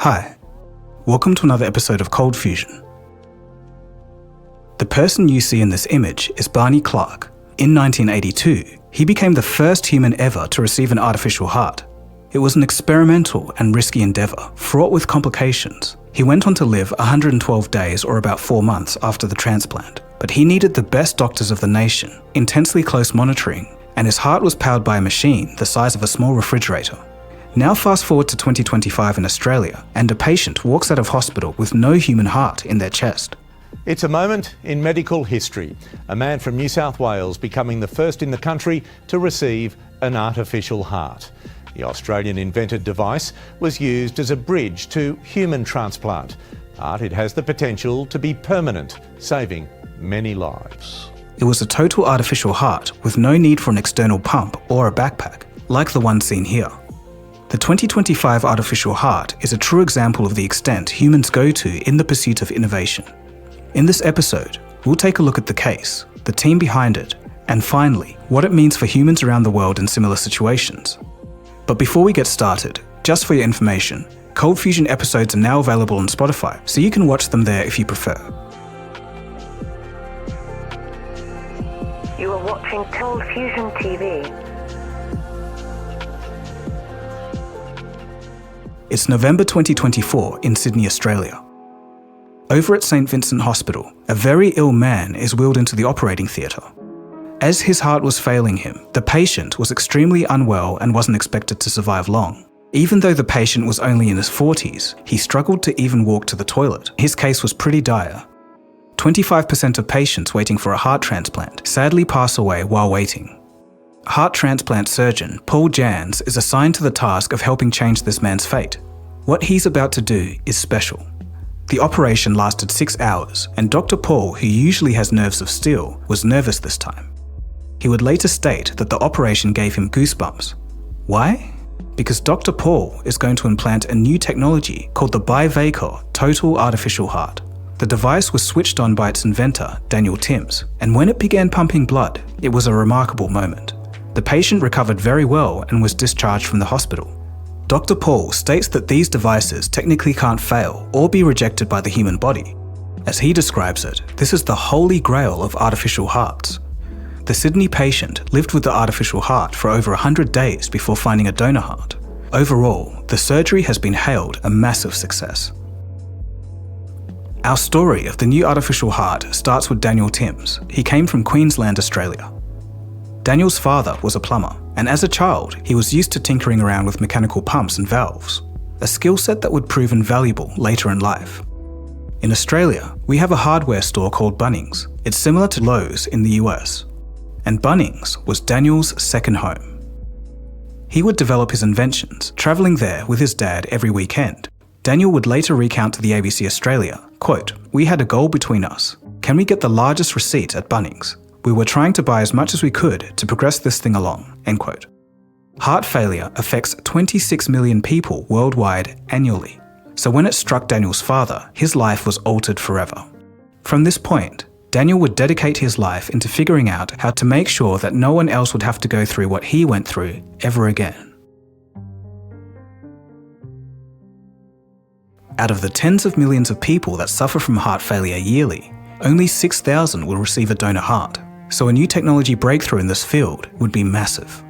Hi, welcome to another episode of Cold Fusion. The person you see in this image is Barney Clark. In 1982, he became the first human ever to receive an artificial heart. It was an experimental and risky endeavor, fraught with complications. He went on to live 112 days or about 4 months after the transplant, but he needed the best doctors of the nation, intensely close monitoring, and his heart was powered by a machine the size of a small refrigerator. Now fast forward to 2025 in Australia, and a patient walks out of hospital with no human heart in their chest. It's a moment in medical history. A man from New South Wales becoming the first in the country to receive an artificial heart. The Australian-invented device was used as a bridge to human transplant, but it has the potential to be permanent, saving many lives. It was a total artificial heart with no need for an external pump or a backpack, like the one seen here. The 2025 artificial heart is a true example of the extent humans go to in the pursuit of innovation. In this episode, we'll take a look at the case, the team behind it, and finally, what it means for humans around the world in similar situations. But before we get started, just for your information, Cold Fusion episodes are now available on Spotify, so you can watch them there if you prefer. You are watching Cold Fusion TV. It's November 2024 in Sydney, Australia. Over at St Vincent Hospital, a very ill man is wheeled into the operating theatre. As his heart was failing him, the patient was extremely unwell and wasn't expected to survive long. Even though the patient was only in his 40s, he struggled to even walk to the toilet. His case was pretty dire. 25% of patients waiting for a heart transplant sadly pass away while waiting. Heart transplant surgeon Paul Jans is assigned to the task of helping change this man's fate. What he's about to do is special. The operation lasted 6 hours, and Dr. Paul, who usually has nerves of steel, was nervous this time. He would later state that the operation gave him goosebumps. Why? Because Dr. Paul is going to implant a new technology called the bivalve total artificial heart. The device was switched on by its inventor, Daniel Timms, and when it began pumping blood, it was a remarkable moment. The patient recovered very well and was discharged from the hospital. Dr. Paul states that these devices technically can't fail or be rejected by the human body. As he describes it, this is the holy grail of artificial hearts. The Sydney patient lived with the artificial heart for over 100 days before finding a donor heart. Overall, the surgery has been hailed a massive success. Our story of the new artificial heart starts with Daniel Timms. He came from Queensland, Australia. Daniel's father was a plumber, and as a child, he was used to tinkering around with mechanical pumps and valves, a skill set that would prove invaluable later in life. In Australia, we have a hardware store called Bunnings. It's similar to Lowe's in the US, and Bunnings was Daniel's second home. He would develop his inventions, travelling there with his dad every weekend. Daniel would later recount to the ABC Australia, quote, "We had a goal between us. Can we get the largest receipt at Bunnings? We were trying to buy as much as we could to progress this thing along," end quote. Heart failure affects 26 million people worldwide annually. So when it struck Daniel's father, his life was altered forever. From this point, Daniel would dedicate his life into figuring out how to make sure that no one else would have to go through what he went through ever again. Out of the tens of millions of people that suffer from heart failure yearly, only 6,000 will receive a donor heart. So a new technology breakthrough in this field would be massive.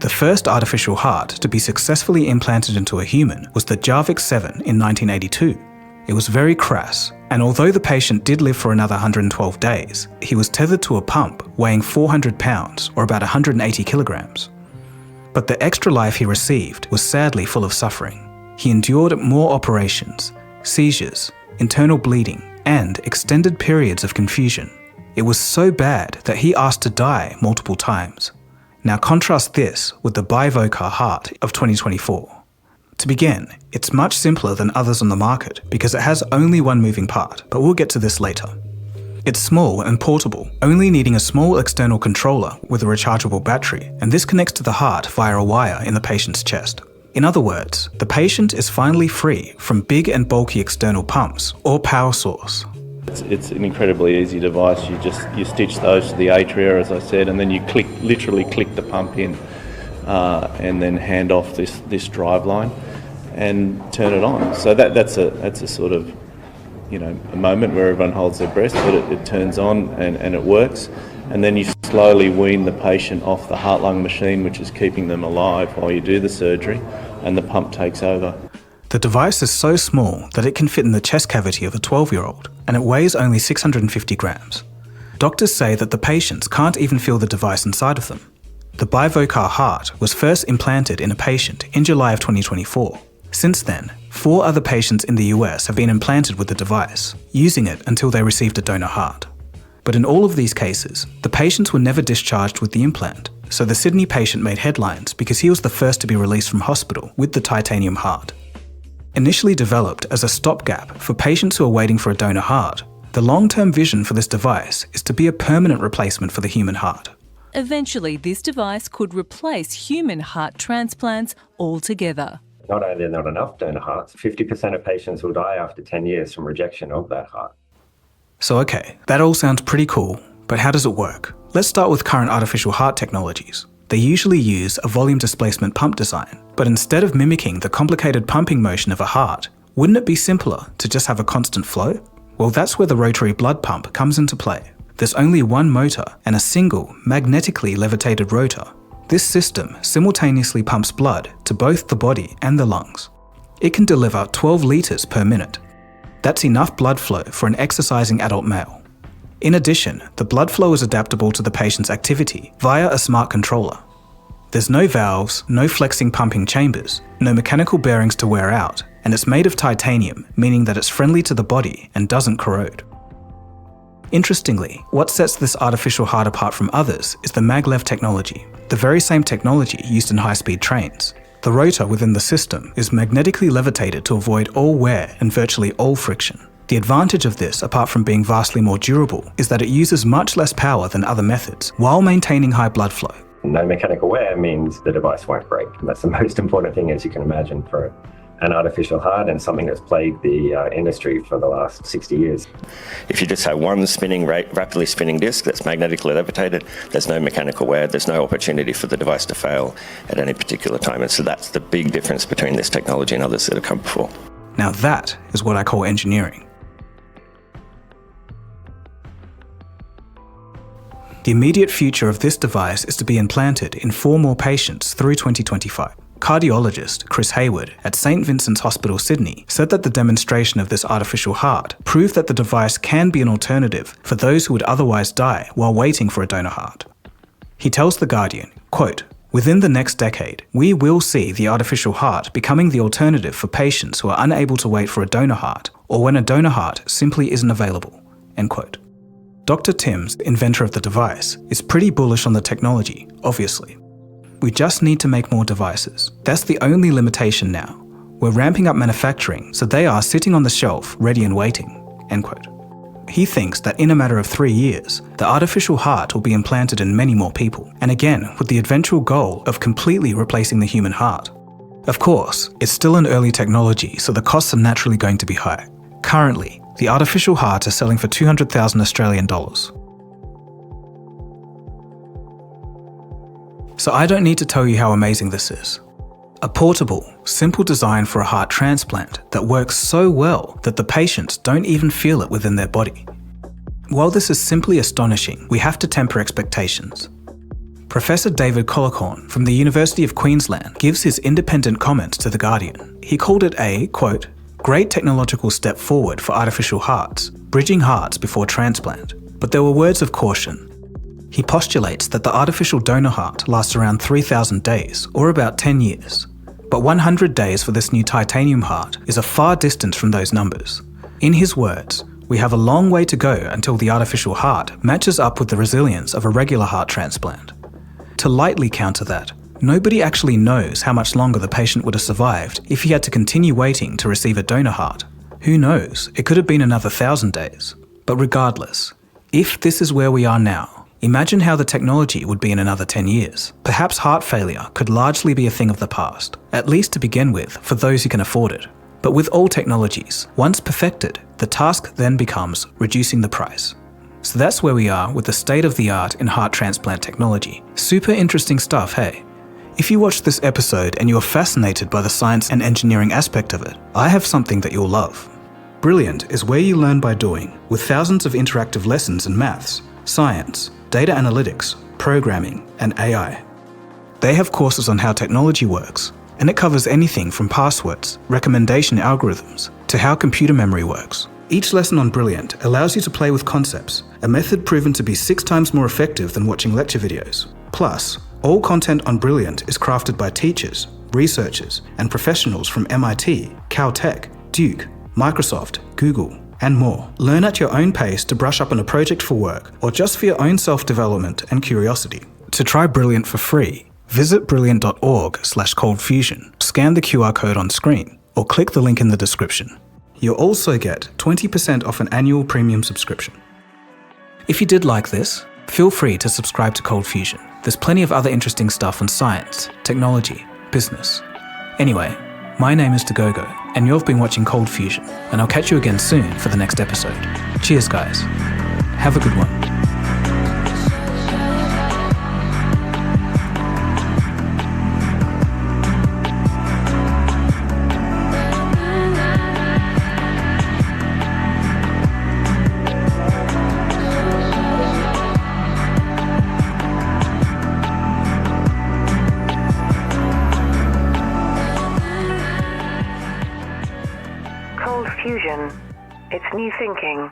The first artificial heart to be successfully implanted into a human was the Jarvik 7 in 1982. It was very crass, and although the patient did live for another 112 days, he was tethered to a pump weighing 400 pounds or about 180 kilograms. But the extra life he received was sadly full of suffering. He endured more operations, seizures, internal bleeding, and extended periods of confusion. It was so bad that he asked to die multiple times. Now contrast this with the bivalve heart of 2024. To begin, it's much simpler than others on the market because it has only one moving part, but we'll get to this later. It's small and portable, only needing a small external controller with a rechargeable battery, and this connects to the heart via a wire in the patient's chest. In other words, the patient is finally free from big and bulky external pumps or power source. It's an incredibly easy device. You stitch those to the atria, as I said, and then you literally click the pump in, and then hand off this drive line. and turn it on. So that's a sort of, a moment where everyone holds their breath, but it turns on and it works. And then you slowly wean the patient off the heart-lung machine, which is keeping them alive while you do the surgery, and the pump takes over. The device is so small that it can fit in the chest cavity of a 12-year-old, and it weighs only 650 grams. Doctors say that the patients can't even feel the device inside of them. The bivocar heart was first implanted in a patient in July of 2024. Since then, 4 other patients in the US have been implanted with the device, using it until they received a donor heart. But in all of these cases, the patients were never discharged with the implant, so the Sydney patient made headlines because he was the first to be released from hospital with the titanium heart. Initially developed as a stopgap for patients who are waiting for a donor heart, the long-term vision for this device is to be a permanent replacement for the human heart. Eventually, this device could replace human heart transplants altogether. Not only are there not enough donor hearts, 50% of patients will die after 10 years from rejection of that heart. So okay, that all sounds pretty cool, but how does it work? Let's start with current artificial heart technologies. They usually use a volume displacement pump design, but instead of mimicking the complicated pumping motion of a heart, wouldn't it be simpler to just have a constant flow? Well, that's where the rotary blood pump comes into play. There's only one motor and a single, magnetically levitated rotor. This system simultaneously pumps blood to both the body and the lungs. It can deliver 12 litres per minute. That's enough blood flow for an exercising adult male. In addition, the blood flow is adaptable to the patient's activity via a smart controller. There's no valves, no flexing pumping chambers, no mechanical bearings to wear out, and it's made of titanium, meaning that it's friendly to the body and doesn't corrode. Interestingly, what sets this artificial heart apart from others is the maglev technology, the very same technology used in high-speed trains. The rotor within the system is magnetically levitated to avoid all wear and virtually all friction. The advantage of this, apart from being vastly more durable, is that it uses much less power than other methods, while maintaining high blood flow. No mechanical wear means the device won't break. And that's the most important thing, as you can imagine, for an artificial heart and something that's plagued the industry for the last 60 years. If you just have one rapidly spinning disc that's magnetically levitated, there's no mechanical wear, there's no opportunity for the device to fail at any particular time. And so that's the big difference between this technology and others that have come before. Now that is what I call engineering. The immediate future of this device is to be implanted in 4 more patients through 2025. Cardiologist Chris Hayward at St Vincent's Hospital, Sydney, said that the demonstration of this artificial heart proved that the device can be an alternative for those who would otherwise die while waiting for a donor heart. He tells The Guardian, quote, "Within the next decade, we will see the artificial heart becoming the alternative for patients who are unable to wait for a donor heart or when a donor heart simply isn't available." End quote. Dr. Timms, inventor of the device, is pretty bullish on the technology, obviously. We just need to make more devices. That's the only limitation now. We're ramping up manufacturing, so they are sitting on the shelf, ready and waiting." End quote. He thinks that in a matter of 3 years, the artificial heart will be implanted in many more people, and again, with the eventual goal of completely replacing the human heart. Of course, it's still an early technology, so the costs are naturally going to be high. Currently, the artificial heart is selling for 200,000 Australian dollars. So I don't need to tell you how amazing this is. A portable, simple design for a heart transplant that works so well that the patients don't even feel it within their body. While this is simply astonishing, we have to temper expectations. Professor David Collicorn from the University of Queensland gives his independent comments to The Guardian. He called it a, quote, "great technological step forward for artificial hearts, bridging hearts before transplant." But there were words of caution. He postulates that the artificial donor heart lasts around 3,000 days, or about 10 years. But 100 days for this new titanium heart is a far distance from those numbers. In his words, we have a long way to go until the artificial heart matches up with the resilience of a regular heart transplant. To lightly counter that, nobody actually knows how much longer the patient would have survived if he had to continue waiting to receive a donor heart. Who knows, it could have been another 1,000 days. But regardless, if this is where we are now, imagine how the technology would be in another 10 years. Perhaps heart failure could largely be a thing of the past, at least to begin with for those who can afford it. But with all technologies, once perfected, the task then becomes reducing the price. So that's where we are with the state of the art in heart transplant technology. Super interesting stuff, hey? If you watched this episode and you are fascinated by the science and engineering aspect of it, I have something that you'll love. Brilliant is where you learn by doing, with thousands of interactive lessons in maths, science, data analytics, programming, and AI. They have courses on how technology works, and it covers anything from passwords, recommendation algorithms, to how computer memory works. Each lesson on Brilliant allows you to play with concepts, a method proven to be 6 times more effective than watching lecture videos. Plus, all content on Brilliant is crafted by teachers, researchers, and professionals from MIT, Caltech, Duke, Microsoft, Google, and more. Learn at your own pace to brush up on a project for work or just for your own self-development and curiosity. To try Brilliant for free, visit brilliant.org/coldfusion, scan the QR code on screen, or click the link in the description. You'll also get 20% off an annual premium subscription. If you did like this, feel free to subscribe to Cold Fusion. There's plenty of other interesting stuff on science, technology, business. Anyway, my name is Dagogo, and you've been watching Cold Fusion, and I'll catch you again soon for the next episode. Cheers, guys. Have a good one. Cold Fusion. It's new thinking.